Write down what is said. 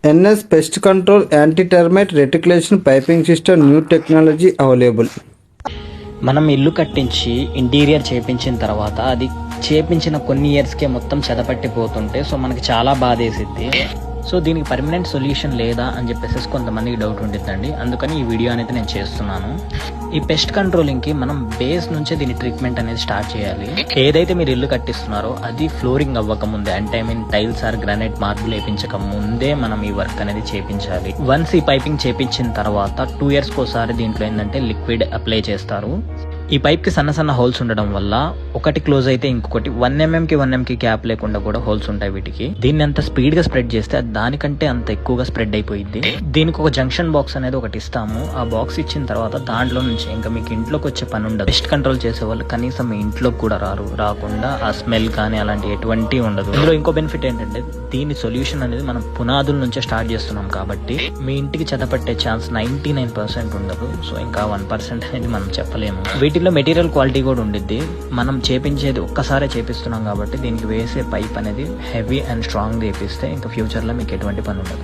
NS Pest Control Anti-Termite Reticulation Piping System, new technology available. మనం ఇల్లు కట్టించి interior చేపించిన తర్వాత అది చేపించిన కొన్ని ఇయర్స్కే మొత్తం చెదపట్టిపోతుంటే సో మనకి చాలా బాధేసిద్ది. సో దీనికి పర్మనెంట్ సొల్యూషన్ లేదా అని చెప్పేసి కొంతమందికి డౌట్ ఉంటుందండి. అందుకని ఈ వీడియో అనేది నేను చేస్తున్నాను. ఈ పెస్ట్ కంట్రోలింగ్కి మనం బేస్ నుంచే దీని ట్రీట్మెంట్ అనేది స్టార్ట్ చేయాలి. ఏదైతే మీరు ఇల్లు కట్టిస్తున్నారో అది ఫ్లోరింగ్ అవ్వక ముందే, అంటే టైల్స్ ఆర్ గ్రానైట్ మార్బుల్ వేయించక ముందే మనం ఈ వర్క్ అనేది చేపించాలి. వన్స్ ఈ పైపింగ్ చేపించిన తర్వాత 2 years ఒకసారి దీంట్లో ఏంటంటే లిక్విడ్ అప్లై చేస్తారు. ఈ పైప్ కి సన్న హోల్స్ ఉండడం వల్ల ఒకటి క్లోజ్ అయితే ఇంకొకటి 1 mm కి 1 mm కి గ్యాప్ లేకుండా కూడా హోల్స్ ఉంటాయి వీటికి. దీన్ని అంత స్పీడ్ గా స్ప్రెడ్ చేస్తే దానికంటే అంత ఎక్కువగా స్ప్రెడ్ అయిపోయింది. దీనికి ఒక జంక్షన్ బాక్స్ అనేది ఒకటి ఇస్తాము. ఆ బాక్స్ ఇచ్చిన తర్వాత దాంట్లో నుంచి ఇంకా మీకు ఇంట్లోకి వచ్చే పని ఉండదు. పెస్ట్ కంట్రోల్ చేసే వాళ్ళు కనీసం మీ ఇంట్లోకి కూడా రాకుండా ఆ స్మెల్ కానీ అలాంటి ఎటువంటి ఉండదు. ఇందులో ఇంకో బెనిఫిట్ ఏంటంటే దీని సొల్యూషన్ అనేది మనం పునాదుల నుంచే స్టార్ట్ చేస్తున్నాం కాబట్టి మీ ఇంటికి చెదపట్టే ఛాన్స్ 99% ఉండదు. సో ఇంకా 1% అనేది మనం చెప్పలేము. వీటిలో మెటీరియల్ క్వాలిటీ కూడా ఉండిద్ది. మనం చేపించేది ఒక్కసారే చేపిస్తున్నాం కాబట్టి దీనికి వేసే పైప్ అనేది హెవీ అండ్ స్ట్రాంగ్ చేపిస్తే ఇంకా ఫ్యూచర్లో మీకు ఎటువంటి పని ఉండదు.